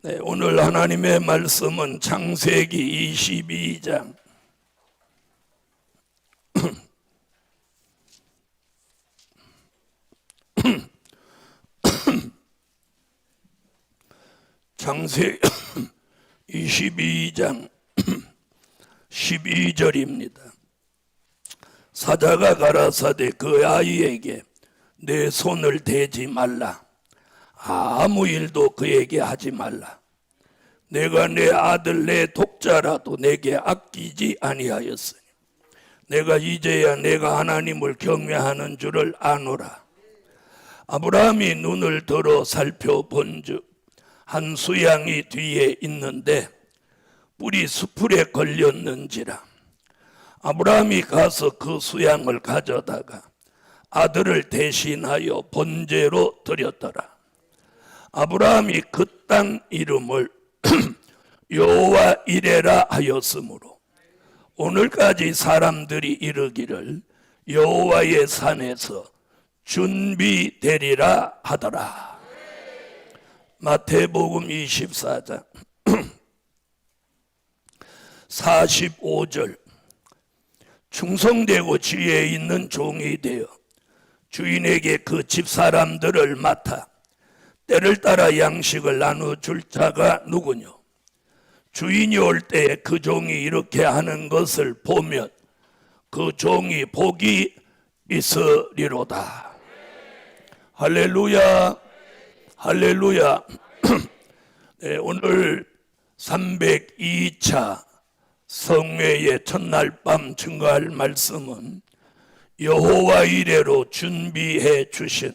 네, 오늘 하나님의 말씀은 창세기 22장 창세기 22장 12절입니다. 사자가 가라사대 그 아이에게 내 손을 대지 말라. 아무 일도 그에게 하지 말라. 내가 내 아들 내 독자라도 내게 아끼지 아니하였으니 내가 이제야 내가 하나님을 경외하는 줄을 아노라. 아브라함이 눈을 들어 살펴본즉 한 수양이 뒤에 있는데 뿔이 수풀에 걸렸는지라. 아브라함이 가서 그 수양을 가져다가 아들을 대신하여 번제로 드렸더라. 아브라함이 그 땅 이름을 여호와 이레라 하였으므로 오늘까지 사람들이 이르기를 여호와의 산에서 준비되리라 하더라. 마태복음 24장 45절 충성되고 지혜 있는 종이 되어 주인에게 그 집사람들을 맡아 때를 따라 양식을 나눠줄 자가 누구뇨? 주인이 올 때에 그 종이 이렇게 하는 것을 보면 그 종이 복이 있으리로다. 할렐루야, 할렐루야. 네, 오늘 302차 성회의 첫날 밤 증거할 말씀은 여호와 이레로 준비해 주신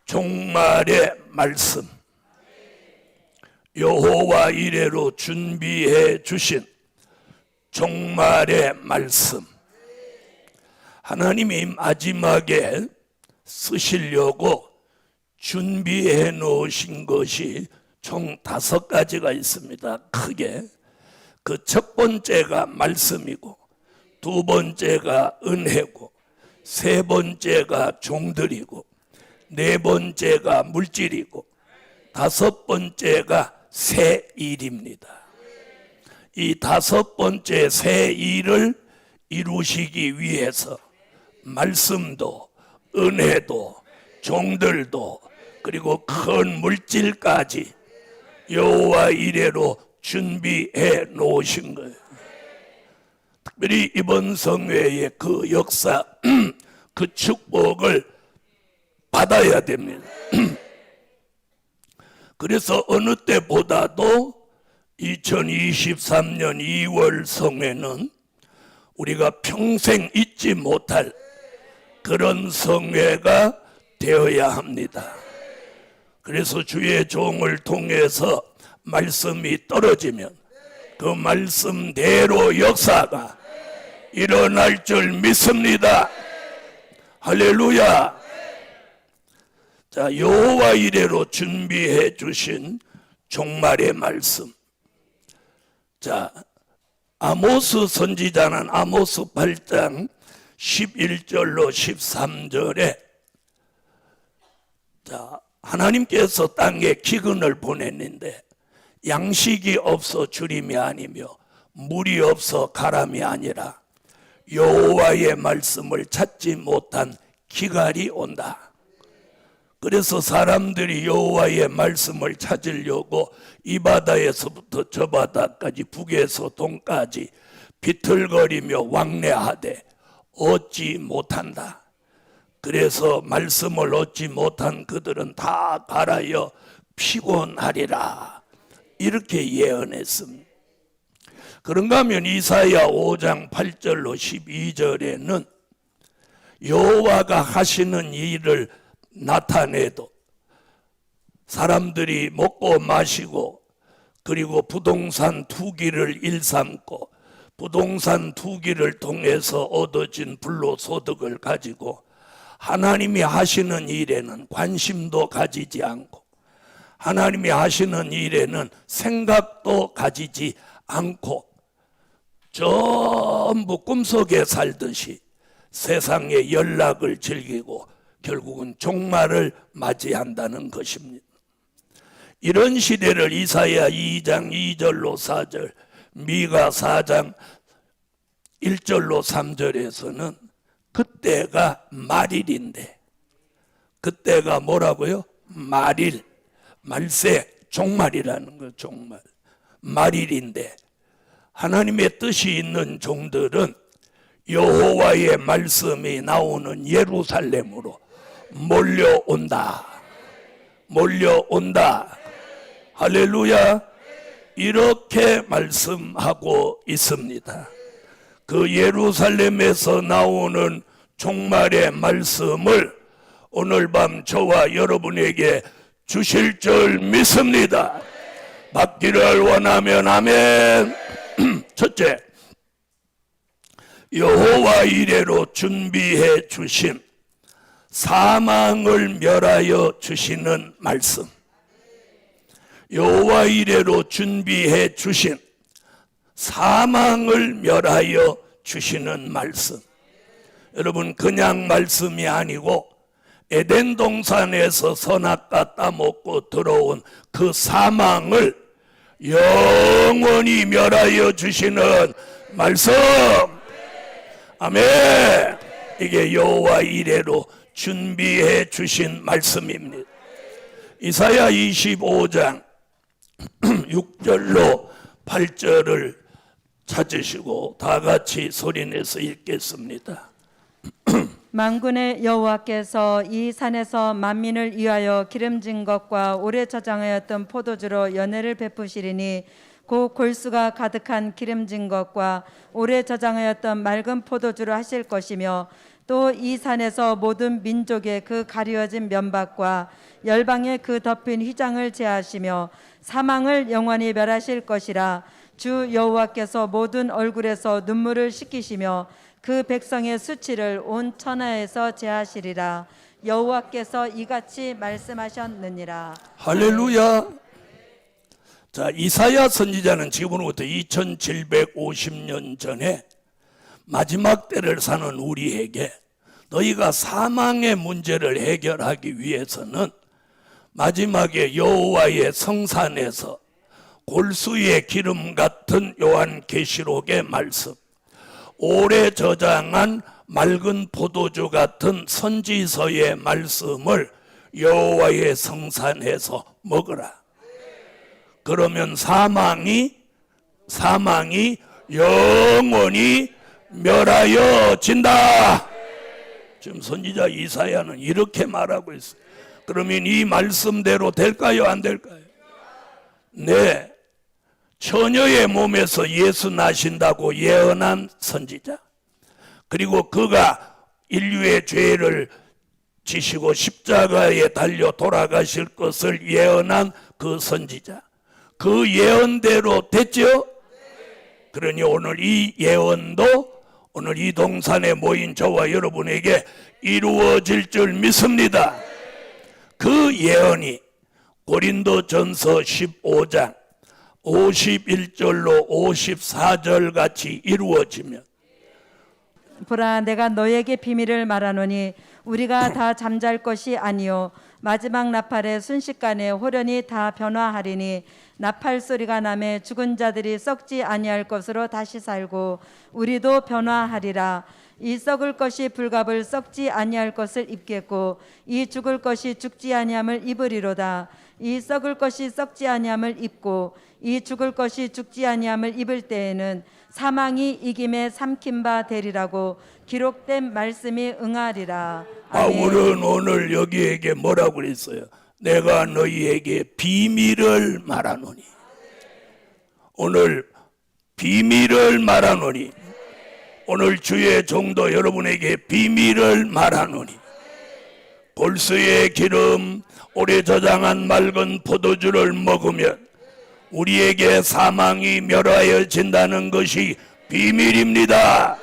종말의 말씀, 여호와 이레로 준비해 주신 종말의 말씀. 하나님이 마지막에 쓰시려고 준비해 놓으신 것이 총 5가지가 있습니다. 크게 그 첫 번째가 말씀이고, 두 번째가 은혜고, 세 번째가 종들이고, 네 번째가 물질이고, 다섯 번째가 새 일입니다. 이 다섯 번째 새 일을 이루시기 위해서 말씀도 은혜도 종들도 그리고 큰 물질까지 여호와 이레로 준비해 놓으신 거예요. 특별히 이번 성회의 그 역사 그 축복을 받아야 됩니다. 그래서 어느 때보다도 2023년 2월 성회는 우리가 평생 잊지 못할 그런 성회가 되어야 합니다. 그래서 주의 종을 통해서 말씀이 떨어지면 그 말씀대로 역사가 일어날 줄 믿습니다. 할렐루야. 자, 여호와 이레로 준비해 주신 종말의 말씀. 자, 아모스 선지자는 아모스 8장 11절로 13절에 자, 하나님께서 땅에 기근을 보냈는데 양식이 없어 주림이 아니며 물이 없어 가람이 아니라 여호와의 말씀을 찾지 못한 기갈이 온다. 그래서 사람들이 여호와의 말씀을 찾으려고 이 바다에서부터 저 바다까지 북에서 동까지 비틀거리며 왕래하되 얻지 못한다. 그래서 말씀을 얻지 못한 그들은 다 갈아여 피곤하리라. 이렇게 예언했습니다. 그런가 하면 이사야 5장 8절로 12절에는 여호와가 하시는 일을 나타내도 사람들이 먹고 마시고 그리고 부동산 투기를 일삼고 부동산 투기를 통해서 얻어진 불로소득을 가지고 하나님이 하시는 일에는 관심도 가지지 않고 하나님이 하시는 일에는 생각도 가지지 않고 전부 꿈속에 살듯이 세상의 연락을 즐기고 결국은 종말을 맞이한다는 것입니다. 이런 시대를 이사야 2장 2절로 4절, 미가 4장 1절로 3절에서는 그때가 말일인데, 그때가 뭐라고요? 말일, 말세, 종말이라는 거, 종말. 말일인데 하나님의 뜻이 있는 종들은 여호와의 말씀이 나오는 예루살렘으로 몰려온다. 몰려온다. 할렐루야. 이렇게 말씀하고 있습니다. 그 예루살렘에서 나오는 종말의 말씀을 오늘 밤 저와 여러분에게 주실 줄 믿습니다. 받기를 원하면 아멘. 첫째, 여호와 이레로 준비해 주신 사망을 멸하여 주시는 말씀. 여호와 이레로 준비해 주신 사망을 멸하여 주시는 말씀. 여러분, 그냥 말씀이 아니고 에덴 동산에서 선악과 따먹고 들어온 그 사망을 영원히 멸하여 주시는 말씀. 아멘. 이게 여호와 이레로 준비해 주신 말씀입니다. 이사야 25장 6절로 8절을 찾으시고 다 같이 소리내서 읽겠습니다. 만군의 여호와께서 이 산에서 만민을 위하여 기름진 것과 오래 저장하였던 포도주로 연회를 베푸시리니 곧 골수가 가득한 기름진 것과 오래 저장하였던 맑은 포도주로 하실 것이며 또 이 산에서 모든 민족의 그 가리워진 면박과 열방의 그 덮인 휘장을 제하시며 사망을 영원히 멸하실 것이라. 주 여호와께서 모든 얼굴에서 눈물을 씻기시며 그 백성의 수치를 온 천하에서 제하시리라. 여호와께서 이같이 말씀하셨느니라. 할렐루야. 자, 이사야 선지자는 지금으로부터 2750년 전에 마지막 때를 사는 우리에게 너희가 사망의 문제를 해결하기 위해서는 마지막에 여호와의 성산에서 골수의 기름 같은 요한계시록의 말씀, 오래 저장한 맑은 포도주 같은 선지서의 말씀을 여호와의 성산에서 먹으라. 그러면 사망이 영원히 멸하여진다. 지금 선지자 이사야는 이렇게 말하고 있어요. 그러면 이 말씀대로 될까요, 안 될까요? 네. 처녀의 몸에서 예수 나신다고 예언한 선지자, 그리고 그가 인류의 죄를 지시고 십자가에 달려 돌아가실 것을 예언한 그 선지자, 그 예언대로 됐죠? 그러니 오늘 이 예언도 오늘 이 동산에 모인 저와 여러분에게 이루어질 줄 믿습니다. 그 예언이 고린도전서 15장 51절로 54절 같이 이루어지면, 보라, 내가 너에게 비밀을 말하노니 우리가 다 잠잘 것이 아니요 마지막 나팔의 순식간에 호련히 다 변화하리니 나팔 소리가 나매 죽은 자들이 썩지 아니할 것으로 다시 살고 우리도 변화하리라. 이 썩을 것이 불갑을 썩지 아니할 것을 입겠고 이 죽을 것이 죽지 아니함을 입으리로다. 이 썩을 것이 썩지 아니함을 입고 이 죽을 것이 죽지 아니함을 입을 때에는 사망이 이김에 삼킨 바 되리라고 기록된 말씀이 응하리라. 바울은 오늘 여기에게 뭐라고 그랬어요? 내가 너희에게 비밀을 말하노니. 오늘 비밀을 말하노니. 오늘 주의 종도 여러분에게 비밀을 말하노니. 골수의 기름, 오래 저장한 맑은 포도주를 먹으면 우리에게 사망이 멸하여진다는 것이 비밀입니다.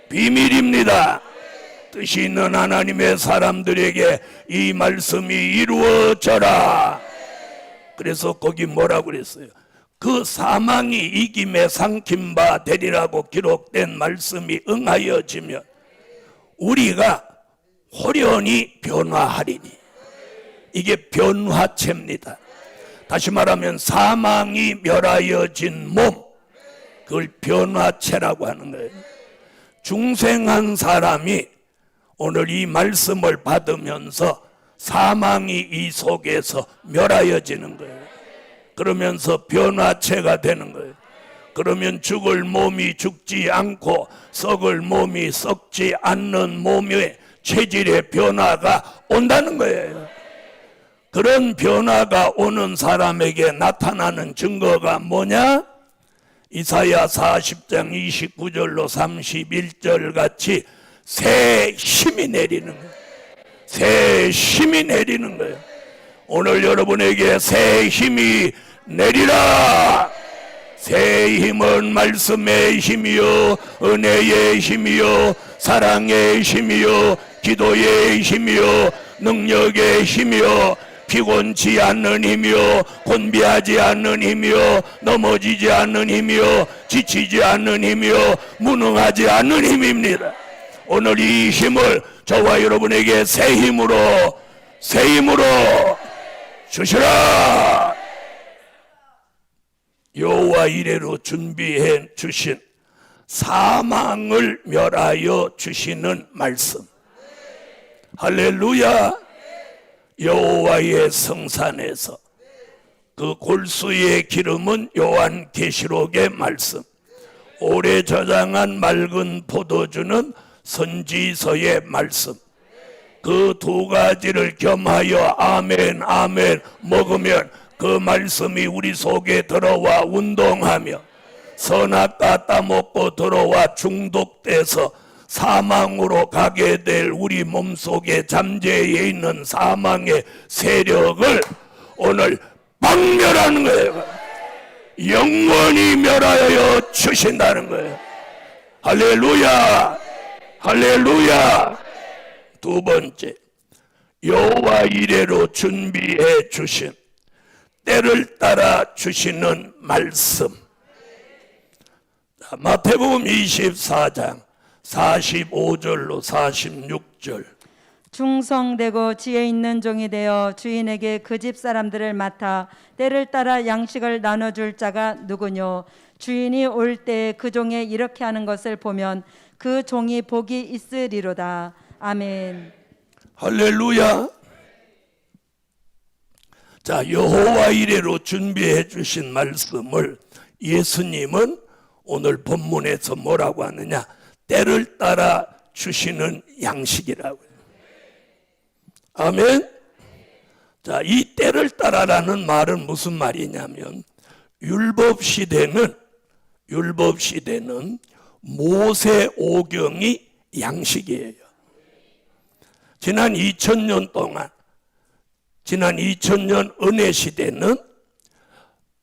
비밀입니다. 뜻이 있는 하나님의 사람들에게 이 말씀이 이루어져라. 그래서 거기 뭐라고 그랬어요? 그 사망이 이김에 삼킨 바 되리라고 기록된 말씀이 응하여지면 우리가 호련히 변화하리니. 이게 변화체입니다. 다시 말하면 사망이 멸하여진 몸, 그걸 변화체라고 하는 거예요. 중생한 사람이 오늘 이 말씀을 받으면서 사망이 이 속에서 멸하여지는 거예요. 그러면서 변화체가 되는 거예요. 그러면 죽을 몸이 죽지 않고 썩을 몸이 썩지 않는 몸의 체질의 변화가 온다는 거예요. 그런 변화가 오는 사람에게 나타나는 증거가 뭐냐? 이사야 40장 29절로 31절 같이 새 힘이 내리는 거예요. 새 힘이 내리는 거예요. 오늘 여러분에게 새 힘이 내리라. 새 힘은 말씀의 힘이요, 은혜의 힘이요, 사랑의 힘이요, 기도의 힘이요, 능력의 힘이요, 피곤치 않는 힘이요, 곤비하지 않는 힘이요, 넘어지지 않는 힘이요, 지치지 않는 힘이요, 무능하지 않는 힘입니다. 오늘 이 힘을 저와 여러분에게 새 힘으로 주시라. 여호와 이레로 준비해 주신 사망을 멸하여 주시는 말씀. 할렐루야. 여호와의 성산에서 그 골수의 기름은 요한계시록의 말씀, 오래 저장한 맑은 포도주는 선지서의 말씀, 그 두 가지를 겸하여 아멘 아멘 먹으면 그 말씀이 우리 속에 들어와 운동하며 선악과 따먹고 들어와 중독돼서 사망으로 가게 될 우리 몸속에 잠재해 있는 사망의 세력을 오늘 박멸하는 거예요. 영원히 멸하여 주신다는 거예요. 할렐루야. 할렐루야. 두 번째, 여호와 이레로 준비해 주신 때를 따라 주시는 말씀. 마태복음 24장 45절로 46절. 충성되고 지혜 있는 종이 되어 주인에게 그 집 사람들을 맡아 때를 따라 양식을 나눠줄 자가 누구뇨? 주인이 올 때 그 종에 이렇게 하는 것을 보면 그 종이 복이 있으리로다. 아멘. 할렐루야. 자, 여호와 이레로 준비해 주신 말씀을 예수님은 오늘 본문에서 뭐라고 하느냐? 때를 따라 주시는 양식이라고요. 아멘. 자, 이 때를 따라라는 말은 무슨 말이냐면 율법 시대는 모세 오경이 양식이에요. 지난 2000년 동안, 지난 2000년 은혜 시대는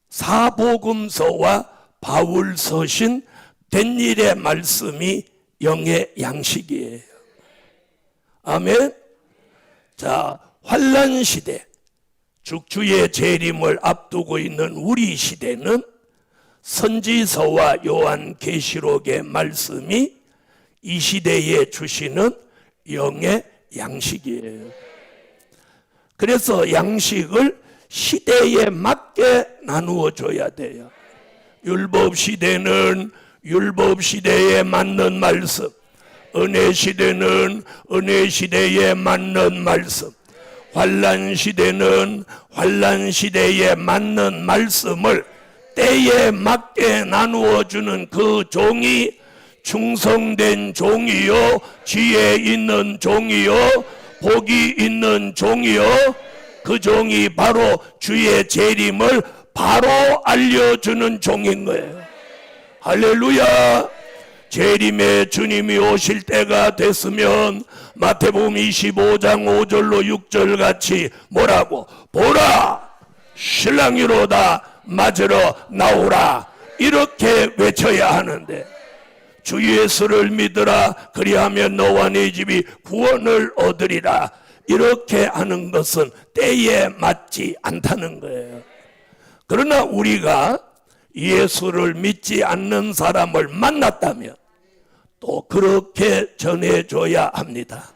사복음서와 바울 서신 된 일의 말씀이 영의 양식이에요. 아멘. 자, 환난 시대, 주의 재림을 앞두고 있는 우리 시대는 선지서와 요한계시록의 말씀이 이 시대에 주시는 영의 양식이에요. 그래서 양식을 시대에 맞게 나누어 줘야 돼요. 율법 시대는 율법 시대에 맞는 말씀, 은혜 시대는 은혜 시대에 맞는 말씀, 환난 시대는 환난 시대에 맞는 말씀을 때에 맞게 나누어 주는 그 종이 충성된 종이요, 지혜 있는 종이요, 복이 있는 종이요, 그 종이 바로 주의 재림을 바로 알려주는 종인 거예요. 할렐루야. 재림의 주님이 오실 때가 됐으면 마태복음 25장 5절로 6절 같이 뭐라고? 보라, 신랑이로다, 맞으러 나오라, 이렇게 외쳐야 하는데, 주 예수를 믿으라, 그리하면 너와 네 집이 구원을 얻으리라, 이렇게 하는 것은 때에 맞지 않다는 거예요. 그러나 우리가 예수를 믿지 않는 사람을 만났다면 또 그렇게 전해줘야 합니다.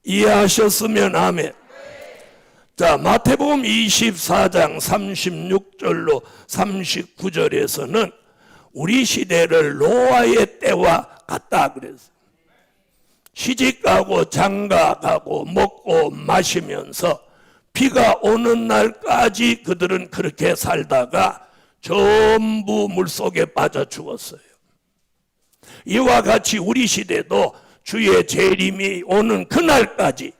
이해하셨으면 아멘. 자, 마태복음 24장 36절로 39절에서는 우리 시대를 노아의 때와 같다 그랬어요. 시집가고 장가가고 먹고 마시면서 비가 오는 날까지 그들은 그렇게 살다가 전부 물속에 빠져 죽었어요. 이와 같이 우리 시대도 주의 재림이 오는 그날까지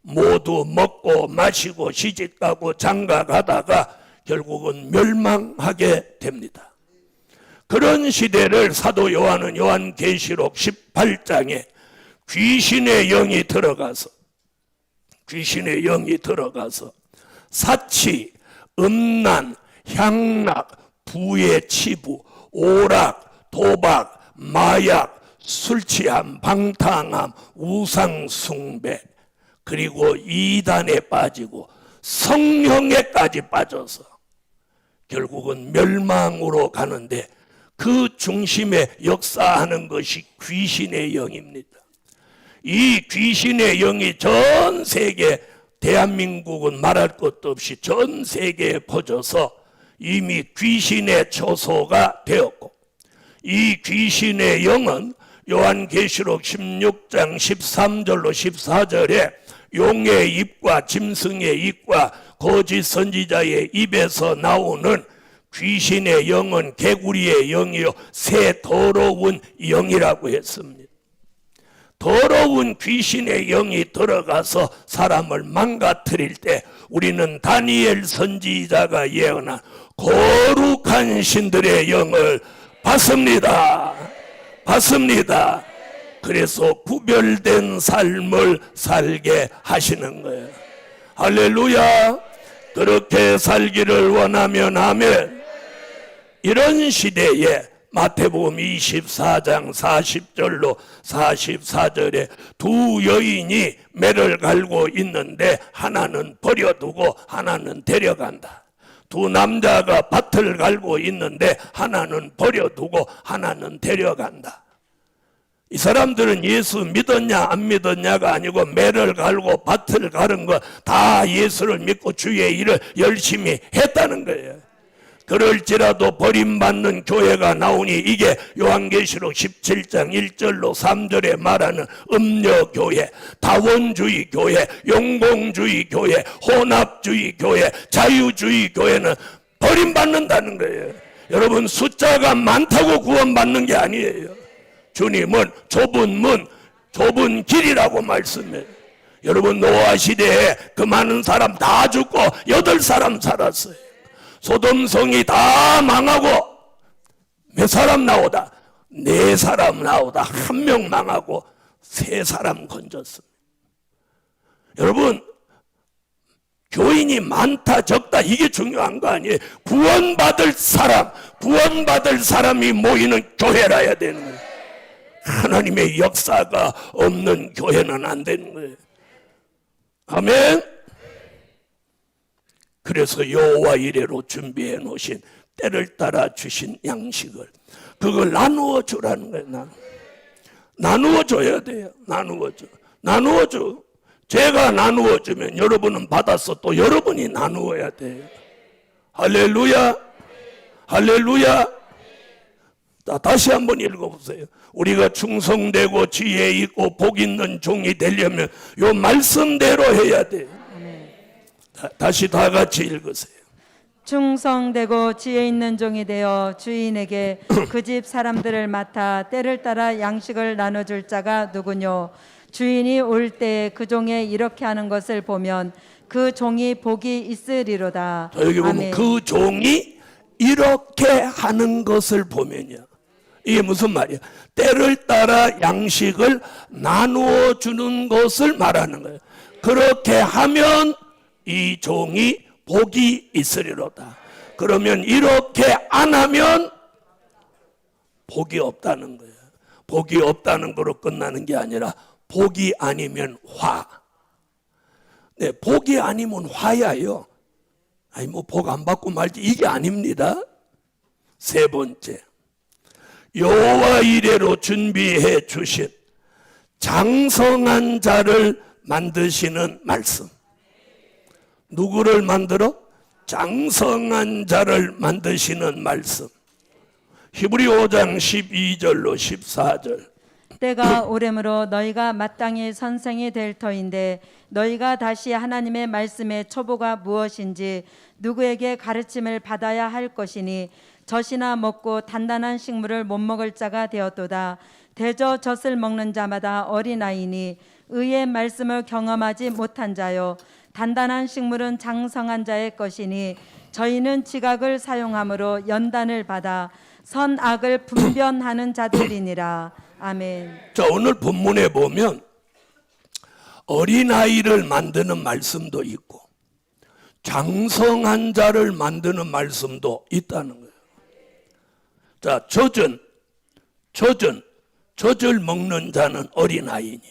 모두 먹고 마시고 시집가고 장가가다가 결국은 멸망하게 됩니다. 그런 시대를 사도 요한은 요한계시록 18장에 귀신의 영이 들어가서 사치, 음란, 향락, 부의 치부, 오락, 도박, 마약, 술취함, 방탕함, 우상숭배, 그리고 이단에 빠지고 성령에까지 빠져서 결국은 멸망으로 가는데 그 중심에 역사하는 것이 귀신의 영입니다. 이 귀신의 영이 전 세계, 대한민국은 말할 것도 없이 전 세계에 퍼져서 이미 귀신의 초소가 되었고, 이 귀신의 영은 요한계시록 16장 13절로 14절에 용의 입과 짐승의 입과 거짓 선지자의 입에서 나오는 귀신의 영은 개구리의 영이요 새 더러운 영이라고 했습니다. 더러운 귀신의 영이 들어가서 사람을 망가뜨릴 때 우리는 다니엘 선지자가 예언한 거룩한 신들의 영을 받습니다. 그래서 구별된 삶을 살게 하시는 거예요. 할렐루야. 그렇게 살기를 원하면 아멘. 이런 시대에 마태복음 24장 40절로 44절에 두 여인이 매를 갈고 있는데 하나는 버려두고 하나는 데려간다. 두 남자가 밭을 갈고 있는데 하나는 버려두고 하나는 데려간다. 이 사람들은 예수 믿었냐 안 믿었냐가 아니고 매를 갈고 밭을 가른 거 다 예수를 믿고 주의 일을 열심히 했다는 거예요. 그럴지라도 버림받는 교회가 나오니 이게 요한계시록 17장 1절로 3절에 말하는 음녀교회, 다원주의 교회, 용공주의 교회, 혼합주의 교회, 자유주의 교회는 버림받는다는 거예요. 여러분, 숫자가 많다고 구원받는 게 아니에요. 주님은 좁은 문, 좁은 길이라고 말씀해요. 여러분, 노아 시대에 그 많은 사람 다 죽고 8사람 살았어요. 소돔성이 다 망하고 몇 사람 나오다? 4사람 나오다 1명 망하고 3사람 건졌습니다. 여러분, 교인이 많다 적다 이게 중요한 거 아니에요. 구원받을 사람이 모이는 교회라야 되는 거예요. 하나님의 역사가 없는 교회는 안 되는 거예요. 아멘. 그래서 여호와 이레로 준비해 놓으신 때를 따라 주신 양식을 그걸 나누어 주라는 거예요. 나누어 줘야 돼요. 나누어 줘. 제가 나누어 주면 여러분은 받아서 또 여러분이 나누어야 돼요. 할렐루야. 다시 한번 읽어보세요. 우리가 충성되고 지혜 있고 복 있는 종이 되려면 요 말씀대로 해야 돼요. 다시 다 같이 읽으세요. 충성되고 지혜 있는 종이 되어 주인에게 그 집 사람들을 맡아 때를 따라 양식을 나눠줄 자가 누구뇨? 주인이 올 때 그 종의 이렇게 하는 것을 보면 그 종이 복이 있으리로다. 여기 보면 아멘. 그 종이 이렇게 하는 것을 보면요. 이게 무슨 말이야? 때를 따라 양식을 나누어 주는 것을 말하는 거예요. 그렇게 하면 이 종이 복이 있으리로다. 그러면 이렇게 안 하면 복이 없다는 거예요. 복이 없다는 거로 끝나는 게 아니라 복이 아니면 화. 네, 복이 아니면 화야요. 아니 뭐 복 안 받고 말지 이게 아닙니다. 세 번째, 여호와 이레로 준비해 주신 장성한 자를 만드시는 말씀. 누구를 만들어? 장성한 자를 만드시는 말씀. 히브리 5장 12절로 14절. 때가 오래므로 너희가 마땅히 선생이 될 터인데 너희가 다시 하나님의 말씀의 초보가 무엇인지 누구에게 가르침을 받아야 할 것이니 젖이나 먹고 단단한 식물을 못 먹을 자가 되었도다. 대저 젖을 먹는 자마다 어린아이니 의의 말씀을 경험하지 못한 자요 단단한 식물은 장성한 자의 것이니 저희는 지각을 사용함으로 연단을 받아 선악을 분별하는 자들이니라. 아멘. 자, 오늘 본문에 보면 어린아이를 만드는 말씀도 있고 장성한 자를 만드는 말씀도 있다는 거예요. 자, 젖을 먹는 자는 어린아이니,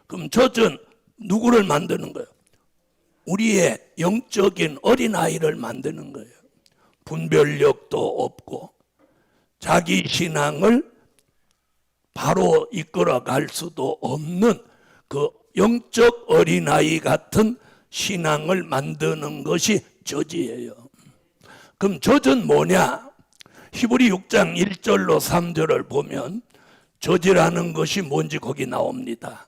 그럼 젖은 누구를 만드는 거예요? 우리의 영적인 어린아이를 만드는 거예요. 분별력도 없고 자기 신앙을 바로 이끌어갈 수도 없는 그 영적 어린아이 같은 신앙을 만드는 것이 젖이에요. 그럼 젖은 뭐냐? 히브리 6장 1절로 3절을 보면 젖이라는 것이 뭔지 거기 나옵니다.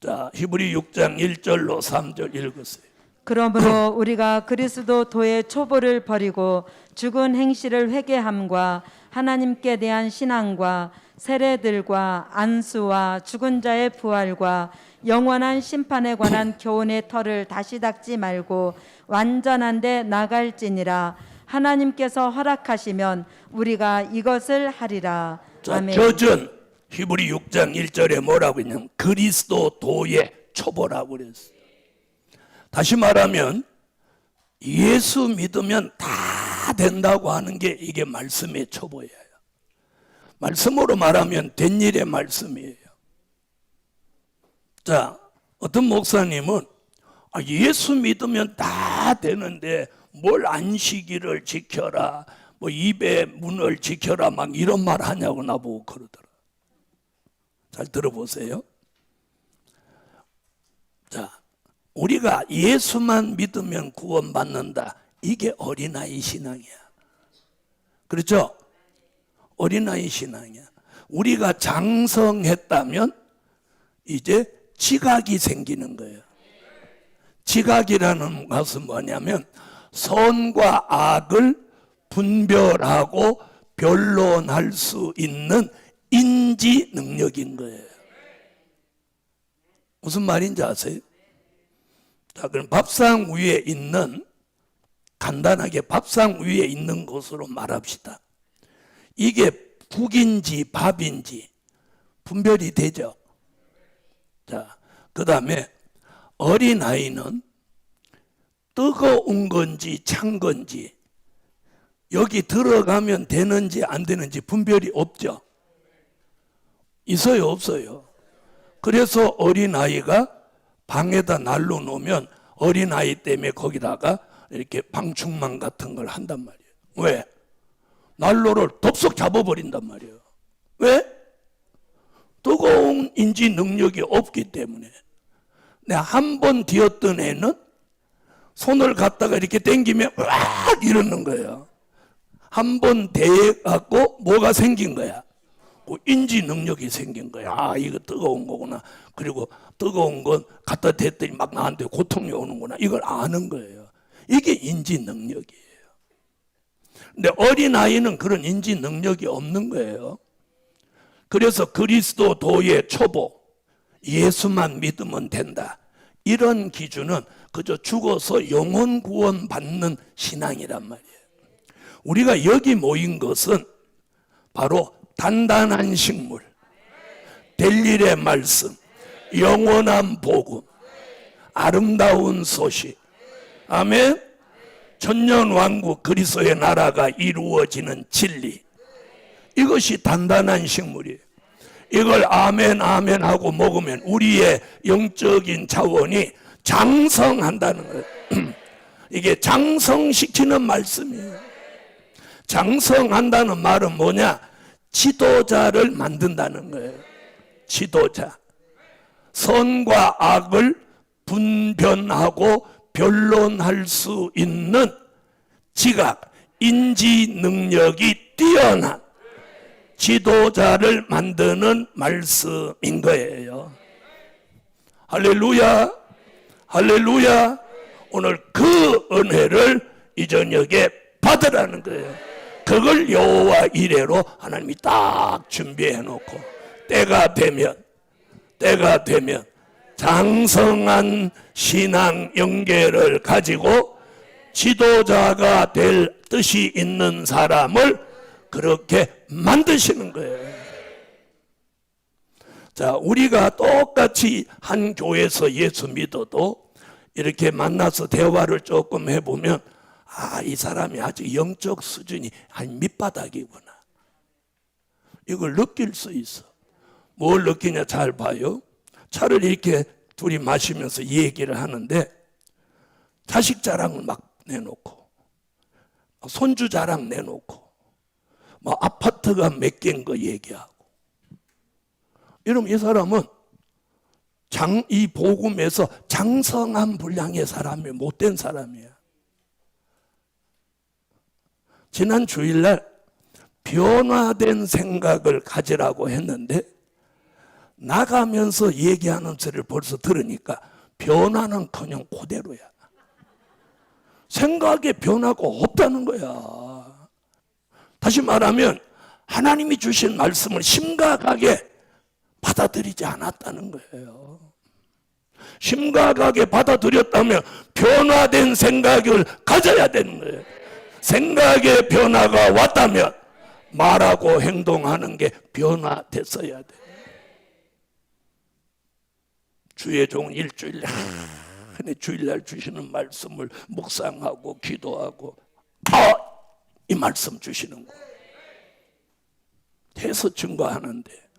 자, 히브리 6장 1절로 3절 읽으세요. 그러므로 우리가 그리스도 도의 초보를 버리고 죽은 행실을 회개함과 하나님께 대한 신앙과 세례들과 안수와 죽은 자의 부활과 영원한 심판에 관한 교훈의 털을 다시 닦지 말고 완전한 데 나갈지니라. 하나님께서 허락하시면 우리가 이것을 하리라. 자, 아멘. 젖은 히브리 6장 1절에 뭐라고 했냐면 그리스도 도의 초보라고 그랬어요. 다시 말하면 예수 믿으면 다 된다고 하는 게 이게 말씀의 초보예요. 말씀으로 말하면 된 일의 말씀이에요. 자, 어떤 목사님은 예수 믿으면 다 되는데 뭘 안식일을 지켜라, 뭐 입의 문을 지켜라, 막 이런 말 하냐고 나보고 그러더라. 잘 들어보세요. 자, 우리가 예수만 믿으면 구원받는다. 이게 어린아이 신앙이야. 그렇죠? 어린아이 신앙이야. 우리가 장성했다면 이제 지각이 생기는 거예요. 지각이라는 것은 뭐냐면 선과 악을 분별하고 변론할 수 있는 인지 능력인 거예요. 무슨 말인지 아세요? 자, 그럼 밥상 위에 있는, 간단하게 밥상 위에 있는 것으로 말합시다. 이게 국인지 밥인지 분별이 되죠. 자, 그 다음에 어린아이는 뜨거운 건지 찬 건지 여기 들어가면 되는지 안 되는지 분별이 없죠. 있어요, 없어요? 그래서 어린아이가 방에다 난로 놓으면 어린아이 때문에 거기다가 이렇게 방충망 같은 걸 한단 말이에요. 왜? 난로를 덥석 잡아버린단 말이에요. 왜? 뜨거운 인지 능력이 없기 때문에. 내가 한 번 뒤었던 애는 손을 갖다가 이렇게 당기면 와 이러는 거예요. 한 번 대갖고 뭐가 생긴 거야? 그 인지 능력이 생긴 거야. 아, 이거 뜨거운 거구나. 그리고 뜨거운 건 갖다 댔더니 막 나한테 고통이 오는구나. 이걸 아는 거예요. 이게 인지 능력이에요. 근데 어린아이는 그런 인지 능력이 없는 거예요. 그래서 그리스도 도의 초보, 예수만 믿으면 된다. 이런 기준은 그저 죽어서 영혼 구원 받는 신앙이란 말이에요. 우리가 여기 모인 것은 바로 단단한 식물, 될 일의 말씀, 영원한 복음, 아름다운 소식, 아멘. 천년왕국 그리스도의 나라가 이루어지는 진리, 이것이 단단한 식물이에요. 이걸 아멘 아멘 하고 먹으면 우리의 영적인 자원이 장성한다는 거예요. 이게 장성시키는 말씀이에요. 장성한다는 말은 뭐냐? 지도자를 만든다는 거예요. 지도자. 선과 악을 분별하고 변론할 수 있는 지각, 인지 능력이 뛰어난 지도자를 만드는 말씀인 거예요. 할렐루야, 할렐루야. 오늘 그 은혜를 이 저녁에 받으라는 거예요. 그걸 여호와 이레로 하나님이 딱 준비해 놓고 때가 되면 장성한 신앙 연계를 가지고 지도자가 될 뜻이 있는 사람을 그렇게 만드시는 거예요. 자, 우리가 똑같이 한 교회에서 예수 믿어도 이렇게 만나서 대화를 조금 해보면 이 사람이 아직 영적 수준이 한 밑바닥이구나. 이걸 느낄 수 있어. 뭘 느끼냐 잘 봐요. 차를 이렇게 둘이 마시면서 얘기를 하는데 자식 자랑을 막 내놓고 손주 자랑 내놓고 아파트가 몇 개인 거 얘기하고 이러면 이 사람은 이 복음에서 장성한 분량의 사람이 못된 사람이야. 지난 주일날 변화된 생각을 가지라고 했는데 나가면서 얘기하는 소리를 벌써 들으니까 변화는커녕 그대로야. 생각에 변화가 없다는 거야. 다시 말하면 하나님이 주신 말씀을 심각하게 받아들이지 않았다는 거예요. 심각하게 받아들였다면 변화된 생각을 가져야 되는 거예요. 생각의 변화가 왔다면 말하고 행동하는 게 변화됐어야 돼. 주의 종은 일주일에 주일날 주시는 말씀을 묵상하고 기도하고 이 말씀 주시는 거 해서 증거하는데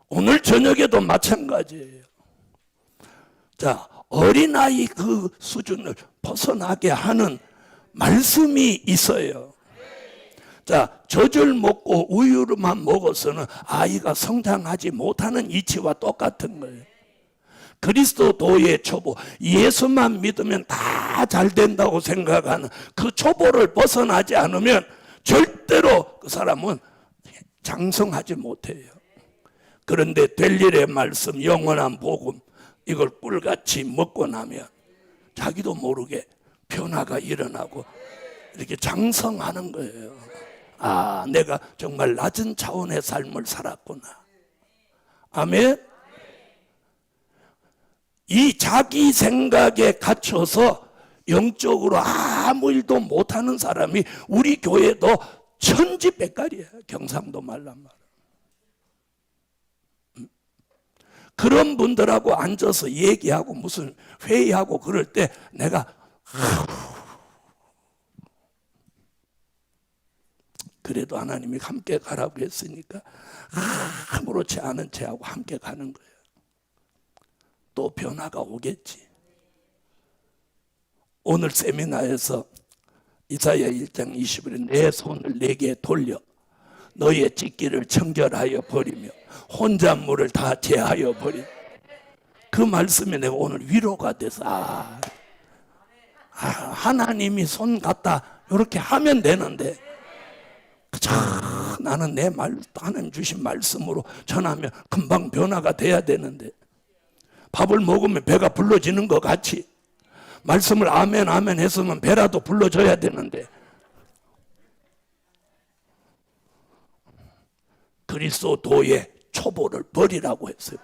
오늘 저녁에도 마찬가지예요. 자, 어린아이 그 수준을 벗어나게 하는 말씀이 있어요. 자, 젖을 먹고 우유만 먹어서는 아이가 성장하지 못하는 이치와 똑같은 거예요. 그리스도의 초보, 예수만 믿으면 다 잘 된다고 생각하는 그 초보를 벗어나지 않으면 절대로 그 사람은 장성하지 못해요. 그런데 될 일의 말씀, 영원한 복음, 이걸 꿀같이 먹고 나면 자기도 모르게 변화가 일어나고 이렇게 장성하는 거예요. 내가 정말 낮은 차원의 삶을 살았구나. 아멘. 이 자기 생각에 갇혀서 영적으로 아무 일도 못하는 사람이 우리 교회도 천지백갈이야. 경상도 말란 말. 그런 분들하고 앉아서 얘기하고 무슨 회의하고 그럴 때 내가 그래도 하나님이 함께 가라고 했으니까 아무렇지 않은 채하고 함께 가는 거예요. 또 변화가 오겠지. 오늘 세미나에서 이사야 1장 20절에 내 손을 내게 돌려 너의 찢기를 청결하여 버리며 혼잣물을 다 제하여 버리며 그 말씀에 내가 오늘 위로가 돼서 하나님이 손 갖다 이렇게 하면 되는데 나는 하나님 주신 말씀으로 전하면 금방 변화가 돼야 되는데 밥을 먹으면 배가 불러지는 것 같이 말씀을 아멘 아멘 했으면 배라도 불러줘야 되는데 그리스도의 초보를 버리라고 했어요.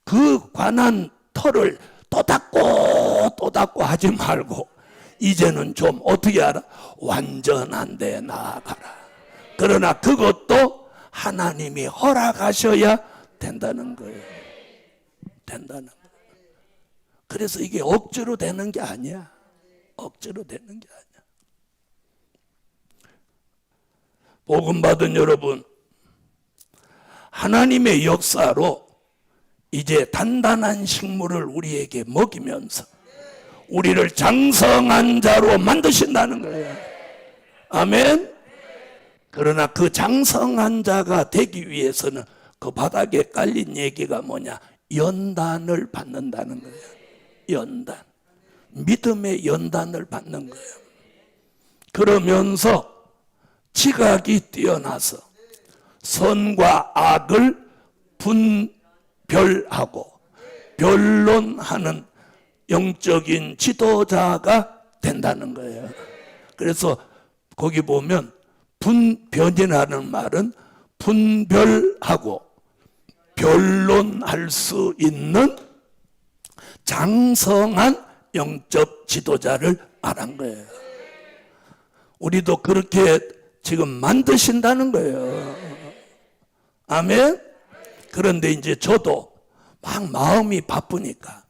그 관한 털을 또 닦고 하지 말고 이제는 좀 어떻게 하라? 완전한 데 나아가라. 그러나 그것도 하나님이 허락하셔야 된다는 거예요. 그래서 이게 억지로 되는 게 아니야. 억지로 되는 게 아니야. 복음 받은 여러분, 하나님의 역사로 이제 단단한 식물을 우리에게 먹이면서 우리를 장성한 자로 만드신다는 거예요. 아멘. 그러나 그 장성한 자가 되기 위해서는 그 바닥에 깔린 얘기가 뭐냐? 연단을 받는다는 거예요. 연단. 믿음의 연단을 받는 거예요. 그러면서 지각이 뛰어나서 선과 악을 분별하고 변론하는 영적인 지도자가 된다는 거예요. 그래서 거기 보면 분변이라는 말은 분별하고 변론할 수 있는 장성한 영적 지도자를 말한 거예요. 우리도 그렇게 지금 만드신다는 거예요. 아멘? 그런데 이제 저도 막 마음이 바쁘니까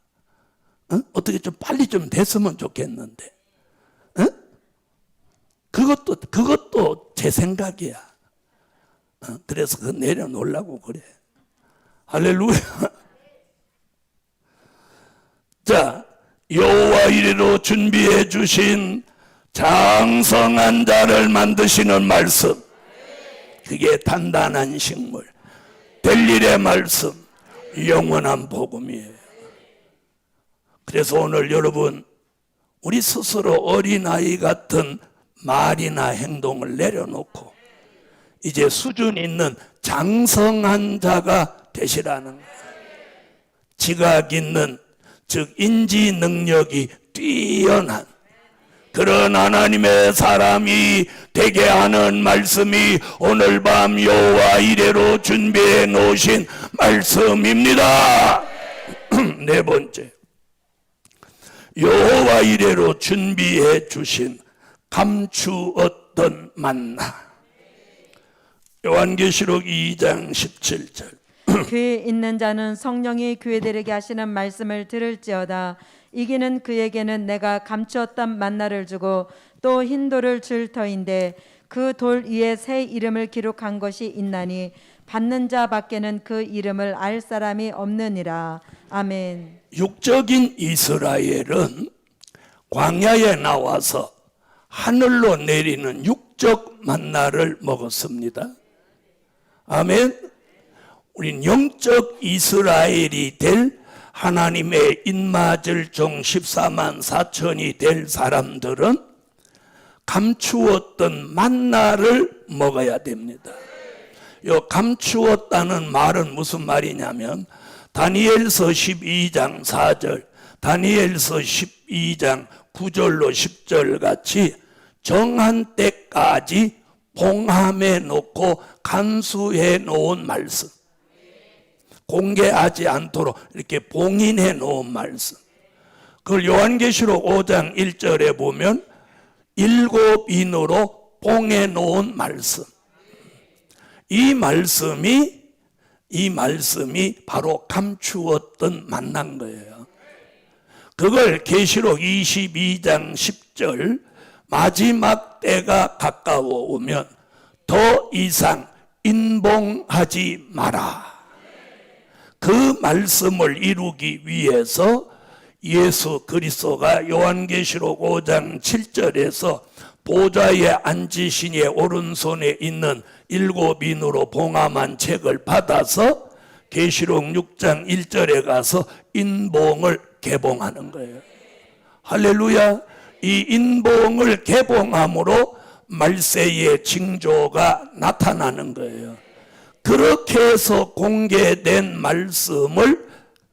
어떻게 좀 빨리 좀 됐으면 좋겠는데 그것도 제 생각이야. 그래서 그 내려놓으려고 그래. 할렐루야. 자, 여호와 이레로 준비해 주신 장성한 자를 만드시는 말씀, 그게 단단한 식물, 될 일의 말씀, 영원한 복음이에요. 그래서 오늘 여러분, 우리 스스로 어린아이 같은 말이나 행동을 내려놓고 이제 수준 있는 장성한 자가 되시라는 거예요. 지각 있는, 즉 인지 능력이 뛰어난 그런 하나님의 사람이 되게 하는 말씀이 오늘 밤 여호와 이레로 준비해 놓으신 말씀입니다. 네 번째, 여호와 이레로 준비해 주신 감추었던 만나. 요한계시록 2장 17절. 귀 있는 자는 성령이 교회들에게 하시는 말씀을 들을지어다. 이기는 그에게는 내가 감추었던 만나를 주고 또 흰 돌을 줄 터인데 그 돌 위에 새 이름을 기록한 것이 있나니 받는 자 밖에는 그 이름을 알 사람이 없느니라. 아멘. 육적인 이스라엘은 광야에 나와서 하늘로 내리는 육적 만나를 먹었습니다. 아멘. 우린 영적 이스라엘이 될 하나님의 인맞을 종 14만 4천이 될 사람들은 감추었던 만나를 먹어야 됩니다. 요 감추었다는 말은 무슨 말이냐면 다니엘서 12장 4절, 다니엘서 12장 9절로 10절 같이 정한 때까지 봉함해 놓고 간수해 놓은 말씀, 공개하지 않도록 이렇게 봉인해 놓은 말씀, 그걸 요한계시록 5장 1절에 보면 7인으로 봉해 놓은 말씀, 이 말씀이 바로 감추었던 만난 거예요. 그걸 계시록 22장 10절, 마지막 때가 가까워 오면 더 이상 인봉하지 마라. 그 말씀을 이루기 위해서 예수 그리스도가 요한계시록 5장 7절에서 보좌에 앉으신 이의 오른손에 있는 7인으로 봉함한 책을 받아서 계시록 6장 1절에 가서 인봉을 개봉하는 거예요. 할렐루야. 이 인봉을 개봉함으로 말세의 징조가 나타나는 거예요. 그렇게 해서 공개된 말씀을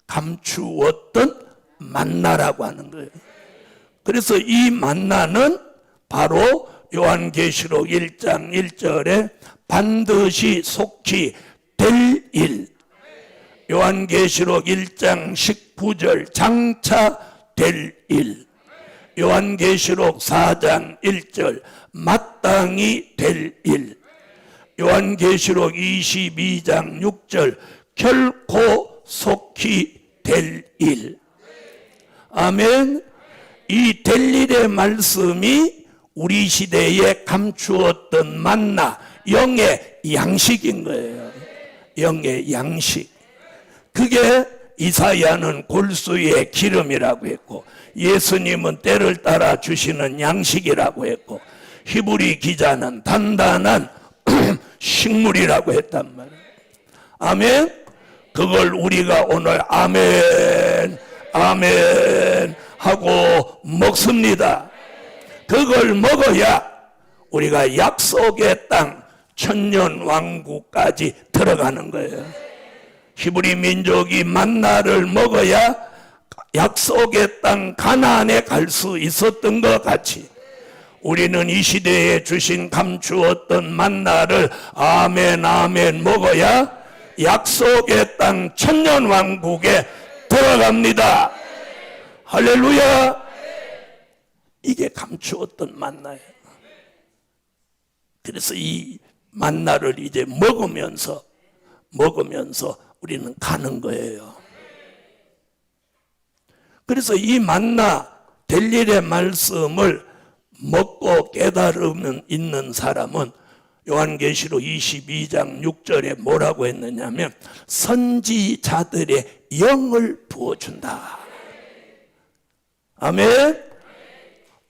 감추었던 만나라고 하는 거예요. 그래서 이 만나는 바로 요한계시록 1장 1절에 반드시 속히 될 일, 요한계시록 1장 19절 장차 될 일, 요한계시록 4장 1절 마땅히 될 일, 요한계시록 22장 6절 결코 속히 될 일. 아멘. 이 될 일의 말씀이 우리 시대에 감추었던 만나, 영의 양식인 거예요. 영의 양식. 그게 이사야는 골수의 기름이라고 했고, 예수님은 때를 따라 주시는 양식이라고 했고, 히브리 기자는 단단한 식물이라고 했단 말이에요. 아멘. 그걸 우리가 오늘 아멘 아멘 하고 먹습니다. 그걸 먹어야 우리가 약속의 땅 천년왕국까지 들어가는 거예요. 히브리 민족이 만나를 먹어야 약속의 땅 가나안에 갈 수 있었던 것 같이 우리는 이 시대에 주신 감추었던 만나를 아멘 아멘 먹어야 약속의 땅 천년왕국에 들어갑니다. 할렐루야. 이게 감추었던 만나예요. 그래서 이 만나를 이제 먹으면서 우리는 가는 거예요. 그래서 이 만나 델릴의 말씀을 먹고 깨달으면 있는 사람은 요한계시록 22장 6절에 뭐라고 했느냐면 선지자들의 영을 부어준다. 아멘.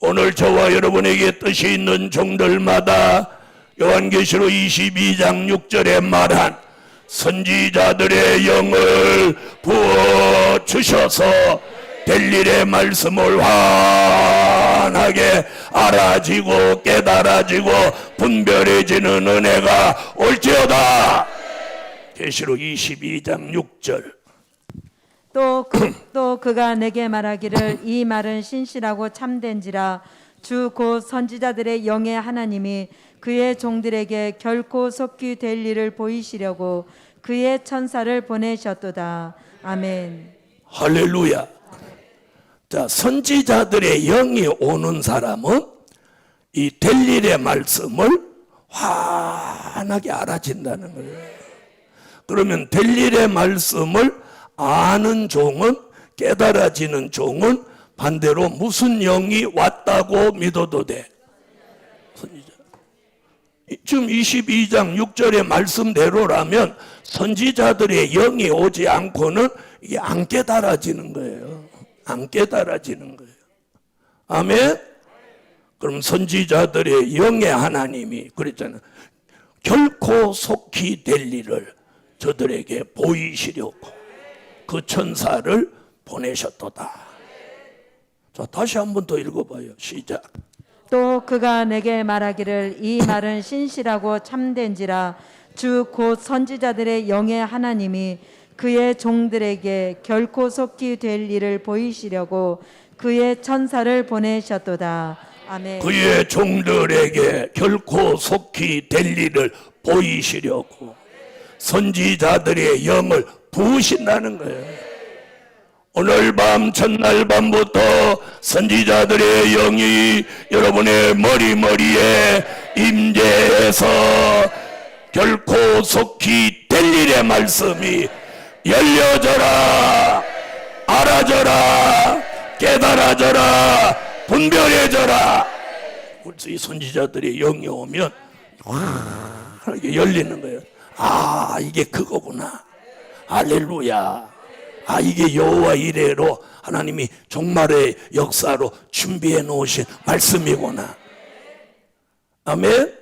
오늘 저와 여러분에게 뜻이 있는 종들마다 요한계시록 22장 6절에 말한 선지자들의 영을 부어주셔서 델릴의 말씀을 환하게 알아지고 깨달아지고 분별해지는 은혜가 올지어다. 계시록 22장 6절. 또 그가 내게 말하기를 이 말은 신실하고 참된지라 주 곧 선지자들의 영의 하나님이 그의 종들에게 결코 속히 될 일을 보이시려고 그의 천사를 보내셨도다. 아멘. 할렐루야. 자, 선지자들의 영이 오는 사람은 이 델릴의 말씀을 환하게 알아진다는 거예요. 그러면 델릴의 말씀을 아는 종은, 깨달아지는 종은 반대로 무슨 영이 왔다고 믿어도 돼? 선지자. 지금 22장 6절의 말씀대로라면 선지자들의 영이 오지 않고는 이게 안 깨달아지는 거예요. 안 깨달아지는 거예요. 아멘. 그럼 선지자들의 영의 하나님이 그랬잖아요. 결코 속히 될 일을 저들에게 보이시려고 그 천사를 보내셨도다. 자, 다시 한 번 더 읽어봐요. 시작. 또 그가 내게 말하기를 이 말은 신실하고 참된지라 주 곧 선지자들의 영의 하나님이 그의 종들에게 결코 속히 될 일을 보이시려고 그의 천사를 보내셨도다. 아멘. 그의 종들에게 결코 속히 될 일을 보이시려고 선지자들의 영을 부으신다는 거예요. 오늘 밤 첫날 밤부터 선지자들의 영이 여러분의 머리에 임재해서 결코 속히 될 일의 말씀이 열려져라, 알아져라, 깨달아져라, 분별해져라. 이 선지자들의 영이 오면 이게 열리는 거예요. 아, 이게 그거구나. 할렐루야. 아, 이게 여호와 이레로 하나님이 종말의 역사로 준비해 놓으신 말씀이구나. 아멘.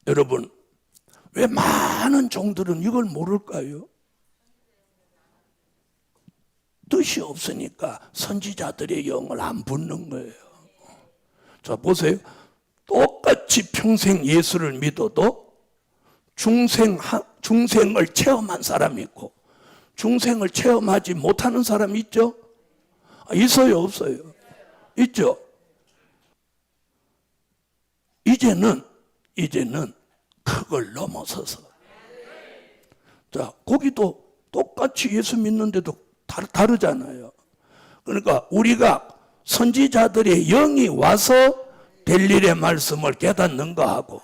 여러분, 왜 많은 종들은 이걸 모를까요? 뜻이 없으니까 선지자들의 영을 안 붙는 거예요. 자, 보세요. 똑같이 평생 예수를 믿어도 중생을 체험한 사람이 있고 중생을 체험하지 못하는 사람이 있죠? 있어요, 없어요? 있죠? 이제는 그걸 넘어서서 자, 거기도 똑같이 예수 믿는데도 다르잖아요. 그러니까 우리가 선지자들의 영이 와서 될 일의 말씀을 깨닫는 거하고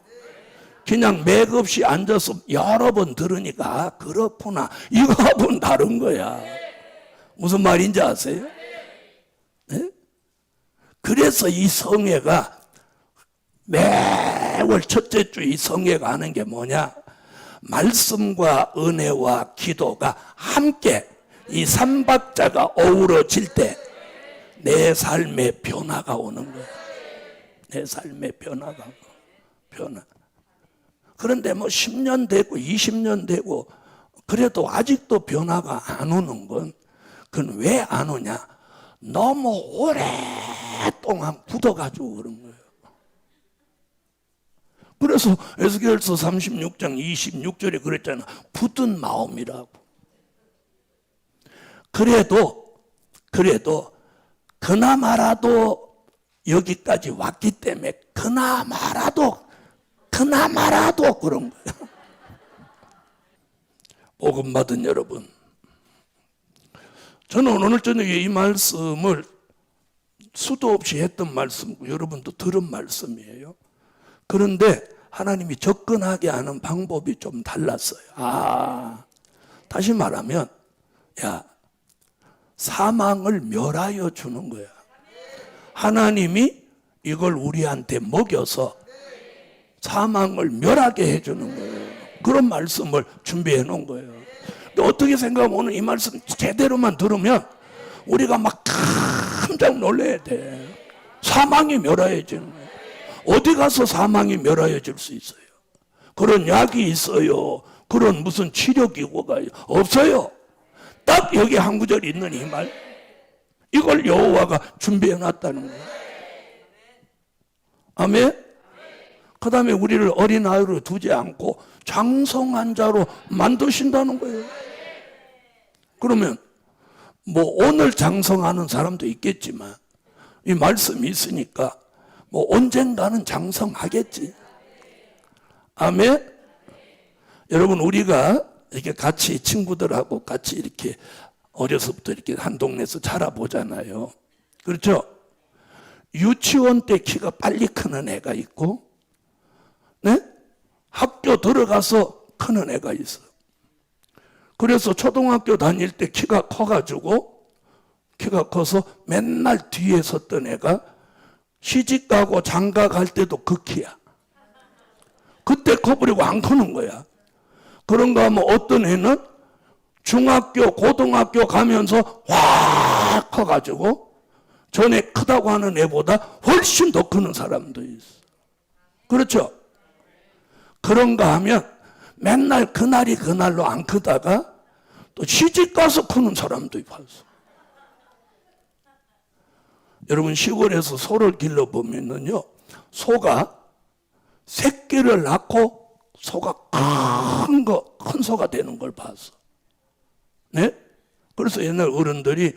그냥 맥없이 앉아서 여러 번 들으니까 아, 그렇구나 이거하고는 다른 거야. 무슨 말인지 아세요? 네? 그래서 이 성회가 매월 첫째 주 이 성회가 하는 게 뭐냐? 말씀과 은혜와 기도가 함께 이 삼박자가 어우러질 때 내 삶의 변화가 오는 거야. 내 삶의 변화가 변화. 그런데 뭐 10년 되고 20년 되고 그래도 아직도 변화가 안 오는 건 그건 왜 안 오냐? 너무 오랫동안 굳어가지고 그런 거예요. 그래서 에스겔서 36장 26절에 그랬잖아. 굳은 마음이라고. 그래도 그나마라도 여기까지 왔기 때문에 그나마라도 그런 거예요. 복음 받은 여러분, 저는 오늘 저녁에 이 말씀을 수도 없이 했던 말씀이고 여러분도 들은 말씀이에요. 그런데 하나님이 접근하게 하는 방법이 좀 달랐어요. 다시 말하면 사망을 멸하여 주는 거야. 하나님이 이걸 우리한테 먹여서 사망을 멸하게 해주는 거예요. 그런 말씀을 준비해 놓은 거예요. 근데 어떻게 생각하면 오늘 이 말씀 제대로만 들으면 우리가 막 깜짝 놀라야 돼. 사망이 멸하여지는 거예요. 어디 가서 사망이 멸하여질 수 있어요? 그런 약이 있어요? 그런 무슨 치료기구가 없어요. 딱 여기 한 구절 있는 이 말, 이걸 여호와가 준비해 놨다는 거예요. 아멘? 그 다음에 우리를 어린아이로 두지 않고 장성한 자로 만드신다는 거예요. 그러면 뭐 오늘 장성하는 사람도 있겠지만 이 말씀이 있으니까 뭐 언젠가는 장성하겠지. 아멘? 여러분, 우리가 이렇게 같이 친구들하고 같이 이렇게 어려서부터 이렇게 한 동네에서 자라보잖아요. 그렇죠? 유치원 때 키가 빨리 크는 애가 있고, 네? 학교 들어가서 크는 애가 있어요. 그래서 초등학교 다닐 때 키가 커서 맨날 뒤에 섰던 애가 시집 가고 장가 갈 때도 그 키야. 그때 커버리고 안 크는 거야. 그런가 하면 어떤 애는 중학교, 고등학교 가면서 확 커가지고 전에 크다고 하는 애보다 훨씬 더 크는 사람도 있어. 그렇죠? 그런가 하면 맨날 그날이 그날로 안 크다가 또 시집 가서 크는 사람도 봤어. 여러분, 시골에서 소를 길러보면요, 소가 새끼를 낳고 소가 큰 소가 되는 걸 봤어. 네? 그래서 옛날 어른들이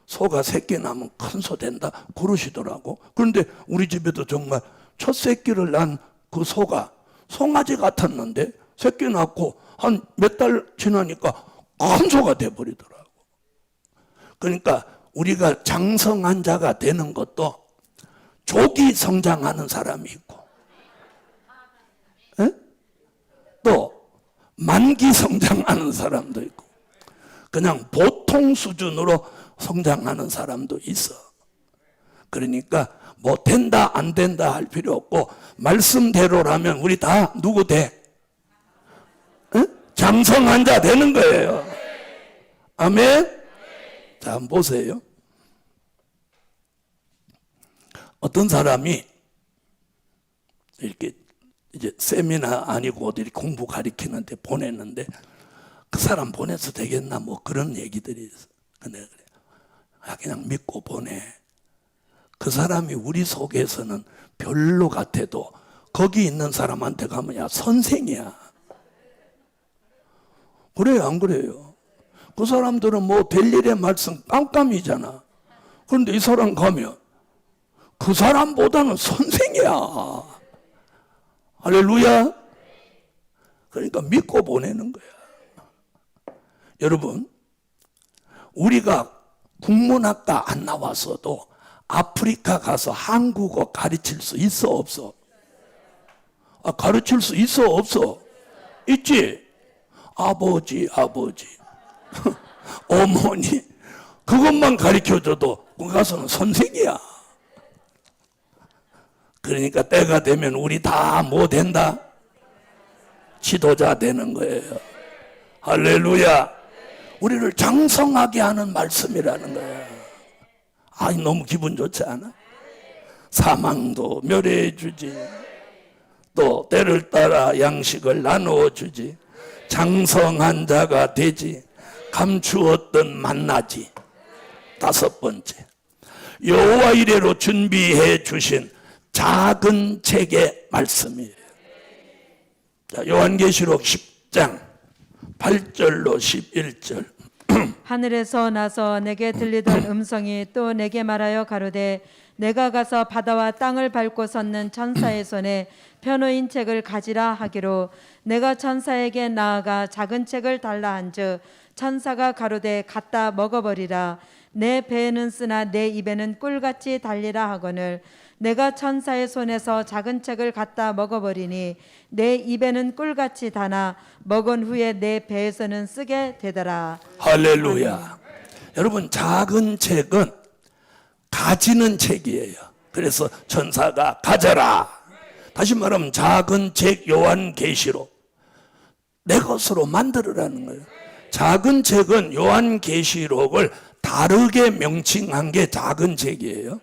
소가 새끼 낳으면 큰 소 된다 그러시더라고. 그런데 우리 집에도 정말 첫 새끼를 낳은 그 소가 송아지 같았는데 새끼 낳고 한 몇 달 지나니까 큰 소가 돼버리더라고. 그러니까 우리가 장성한 자가 되는 것도 조기 성장하는 사람이 있고, 또 만기 성장하는 사람도 있고, 그냥 보통 수준으로 성장하는 사람도 있어. 그러니까 뭐 된다 안 된다 할 필요 없고 말씀대로라면 우리 다 누구 돼? 장성한 자 되는 거예요. 아멘? 자, 한번 보세요. 어떤 사람이 이렇게 이제 세미나 아니고 어디 공부 가리키는데 보냈는데 그 사람 보내서 되겠나 뭐 그런 얘기들이 있어. 근데 그래. 그냥 믿고 보내. 그 사람이 우리 속에서는 별로 같아도 거기 있는 사람한테 가면 선생이야. 그래요, 안 그래요? 그 사람들은 뭐 별일의 말씀 깜깜이잖아. 그런데 이 사람 가면 그 사람보다는 선생이야. 할렐루야. 그러니까 믿고 보내는 거야. 여러분, 우리가 국문학과 안 나왔어도 아프리카 가서 한국어 가르칠 수 있어 없어? 가르칠 수 있어 없어? 있지? 아버지 어머니 그것만 가르쳐줘도 거기 가서는 선생이야. 그러니까 때가 되면 우리 다 뭐 된다? 지도자 되는 거예요. 할렐루야. 우리를 장성하게 하는 말씀이라는 거야. 너무 기분 좋지 않아? 사망도 멸해 주지, 또 때를 따라 양식을 나누어 주지. 장성한 자가 되지. 감추었던 만나지. 다섯 번째, 여호와 이레로 준비해 주신 작은 책의 말씀이에요. 자, 요한계시록 10장 8절로 11절. 하늘에서 나서 내게 들리던 음성이 또 내게 말하여 가로되 내가 가서 바다와 땅을 밟고 섰는 천사의 손에 편호인 책을 가지라 하기로 내가 천사에게 나아가 작은 책을 달라 한즉 천사가 가로되 갖다 먹어버리라. 내 배에는 쓰나 내 입에는 꿀같이 달리라 하거늘 내가 천사의 손에서 작은 책을 갖다 먹어버리니 내 입에는 꿀같이 다나 먹은 후에 내 배에서는 쓰게 되더라. 할렐루야. 여러분, 작은 책은 가지는 책이에요. 그래서 천사가 가져라. 다시 말하면 작은 책 요한계시록 내 것으로 만들으라는 거예요. 작은 책은 요한계시록을 다르게 명칭한 게 작은 책이에요.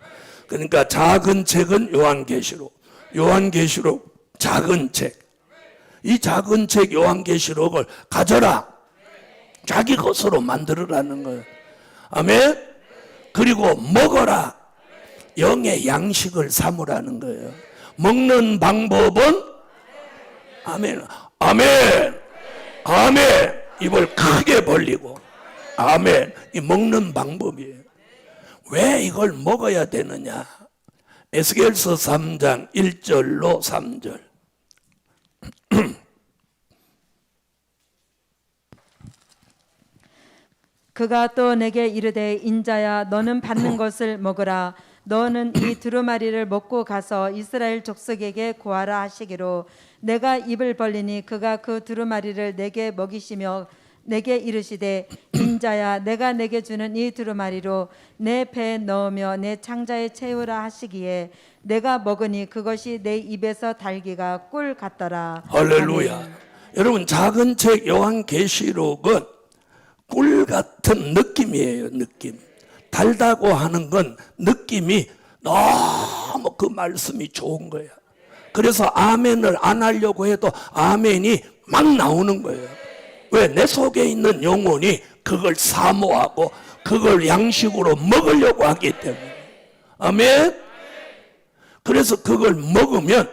그러니까 작은 책은 요한계시록, 요한계시록 작은 책. 이 작은 책 요한계시록을 가져라. 자기 것으로 만들으라는 거예요. 아멘. 그리고 먹어라. 영의 양식을 삼으라는 거예요. 먹는 방법은 아멘, 아멘, 아멘. 입을 크게 벌리고 아멘. 이 먹는 방법이에요. 왜 이걸 먹어야 되느냐? 에스겔서 3장 1절로 3절. 그가 또 내게 이르되 인자야 너는 받는 것을 먹으라. 너는 이 두루마리를 먹고 가서 이스라엘 족속에게 고하라 하시기로 내가 입을 벌리니 그가 그 두루마리를 내게 먹이시며 내게 이르시되 인자야 내가 내게 주는 이 두루마리로 내 배에 넣으며 내 창자에 채우라 하시기에 내가 먹으니 그것이 내 입에서 달기가 꿀 같더라. 할렐루야. 아멘. 여러분, 작은 책 요한계시록은 꿀 같은 느낌이에요. 느낌. 달다고 하는 건 느낌이 너무 그 말씀이 좋은 거예요. 그래서 아멘을 안 하려고 해도 아멘이 막 나오는 거예요. 왜? 내 속에 있는 영혼이 그걸 사모하고 그걸 양식으로 먹으려고 하기 때문에. 아멘. 그래서 그걸 먹으면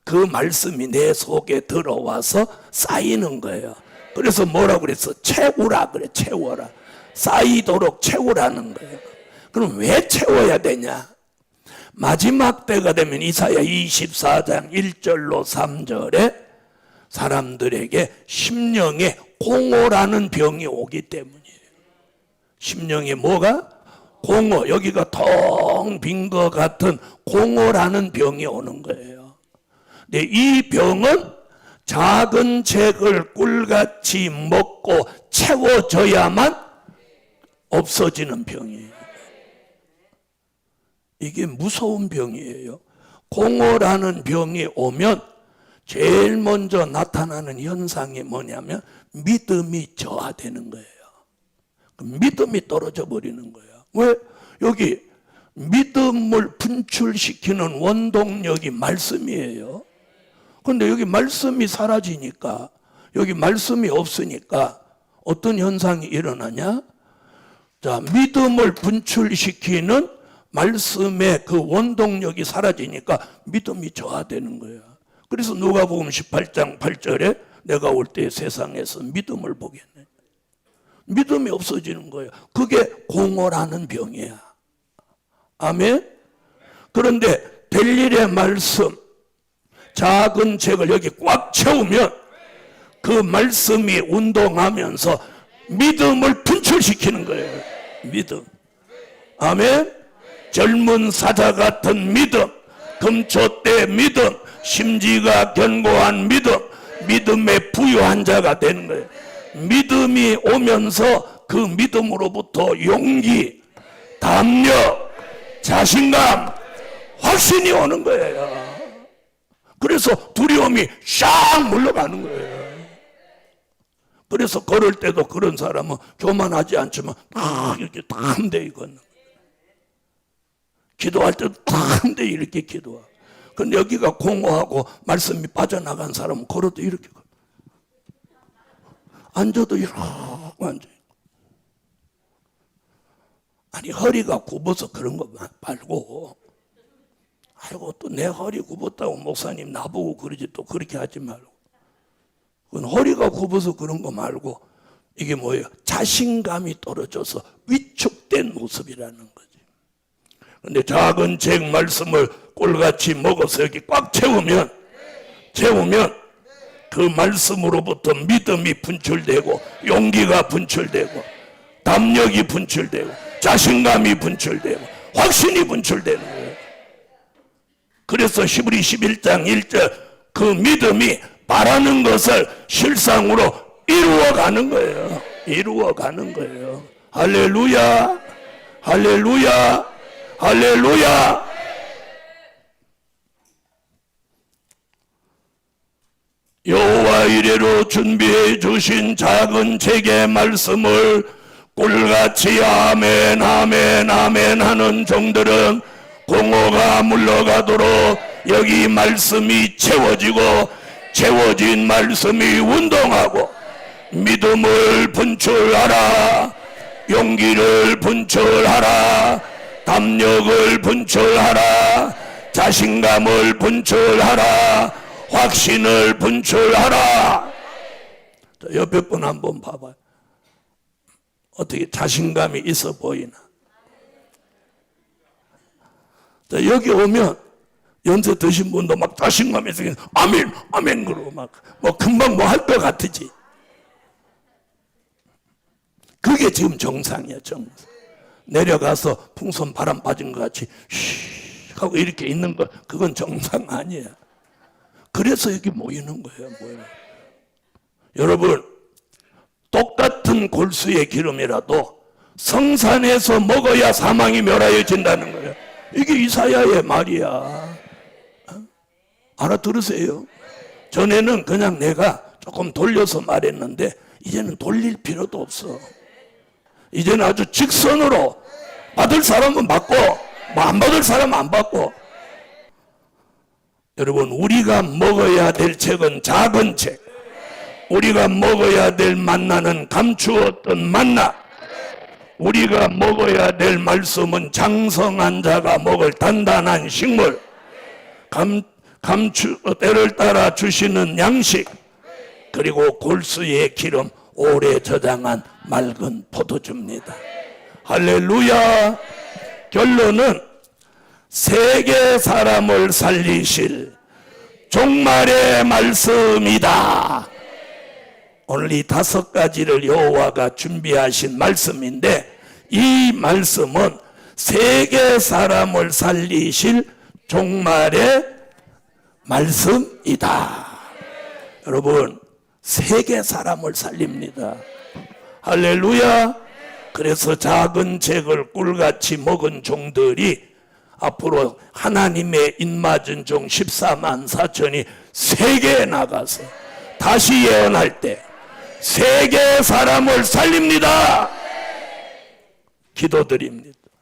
그 말씀이 내 속에 들어와서 쌓이는 거예요. 그래서 뭐라고 그랬어? 채우라 그래. 채워라. 쌓이도록 채우라는 거예요. 그럼 왜 채워야 되냐? 마지막 때가 되면 이사야 24장 1절로 3절에 사람들에게 심령의 공허라는 병이 오기 때문이에요. 심령에 뭐가? 공허. 여기가 텅 빈 것 같은 공허라는 병이 오는 거예요. 근데 이 병은 작은 책을 꿀같이 먹고 채워져야만 없어지는 병이에요. 이게 무서운 병이에요. 공허라는 병이 오면 제일 먼저 나타나는 현상이 뭐냐면 믿음이 저하되는 거예요. 믿음이 떨어져 버리는 거예요. 왜? 여기 믿음을 분출시키는 원동력이 말씀이에요. 그런데 여기 말씀이 사라지니까, 여기 말씀이 없으니까 어떤 현상이 일어나냐? 자, 믿음을 분출시키는 말씀의 그 원동력이 사라지니까 믿음이 저하되는 거예요. 그래서 누가복음 18장 8절에 내가 올 때 세상에서 믿음을 보겠네. 믿음이 없어지는 거예요. 그게 공허라는 병이야. 아멘. 그런데 델일의 말씀, 작은 책을 여기 꽉 채우면 그 말씀이 운동하면서 믿음을 분출시키는 거예요. 믿음. 아멘. 젊은 사자 같은 믿음, 금초 때 믿음, 심지가 견고한 믿음, 믿음에 부유한 자가 되는 거예요. 믿음이 오면서 그 믿음으로부터 용기, 담력, 자신감, 확신이 오는 거예요. 그래서 두려움이 샥 물러가는 거예요. 그래서 걸을 때도 그런 사람은 교만하지 않지만 이렇게 담대히 걷는 거예요. 기도할 때도 담대히 이렇게 기도하고. 근데 여기가 공허하고 말씀이 빠져나간 사람은 걸어도 이렇게 앉아도 이렇게 앉아요. 아니 허리가 굽어서 그런 거 말고, 아이고 또 내 허리 굽었다고 목사님 나보고 그러지, 또 그렇게 하지 말고. 그건 허리가 굽어서 그런 거 말고, 이게 뭐예요? 자신감이 떨어져서 위축된 모습이라는 거지. 근데 작은 책 말씀을 꿀같이 먹어서 여기 꽉 채우면 그 말씀으로부터 믿음이 분출되고, 용기가 분출되고, 담력이 분출되고, 자신감이 분출되고, 확신이 분출되는 거예요. 그래서 히브리 11장 1절, 그 믿음이 바라는 것을 실상으로 이루어가는 거예요. 이루어가는 거예요. 할렐루야, 할렐루야, 할렐루야. 여호와 이레로 준비해 주신 작은 책의 말씀을 꿀같이 아멘 아멘 아멘 하는 종들은 공허가 물러가도록 여기 말씀이 채워지고, 채워진 말씀이 운동하고, 믿음을 분출하라, 용기를 분출하라, 담력을 분출하라, 자신감을 분출하라, 확신을 분출하라. 옆에 분 한번 봐봐요. 어떻게 자신감이 있어 보이나? 여기 오면 연세 드신 분도 막 자신감이 있으면 아멘 아멘 그러고 막 뭐 금방 뭐 할 것 같으지. 그게 지금 정상이야, 정상. 내려가서 풍선 바람 빠진 것 같이 쉬 하고 이렇게 있는 거, 그건 정상 아니야. 그래서 여기 모이는 거예요, 모이는. 여러분, 똑같은 골수의 기름이라도 성산에서 먹어야 사망이 멸하여진다는 거예요. 이게 이사야의 말이야. 알아들으세요? 전에는 그냥 내가 조금 돌려서 말했는데 이제는 돌릴 필요도 없어. 이제는 아주 직선으로 받을 사람은 받고, 뭐 안 받을 사람은 안 받고. 여러분, 우리가 먹어야 될 책은 작은 책, 우리가 먹어야 될 만나는 감추었던 만나, 우리가 먹어야 될 말씀은 장성한 자가 먹을 단단한 식물, 때를 따라 주시는 양식, 그리고 골수의 기름, 오래 저장한 맑은 포도주입니다. 할렐루야. 결론은 세계 사람을 살리실 종말의 말씀이다. 오늘 이 5가지를 여호와가 준비하신 말씀인데, 이 말씀은 세계 사람을 살리실 종말의 말씀이다. 여러분, 세계 사람을 살립니다. 할렐루야. 그래서 작은 책을 꿀같이 먹은 종들이 앞으로 하나님의 입맞은 종 14만 4천이 세계에 나가서 다시 예언할 때 세계 사람을 살립니다. 기도드립니다.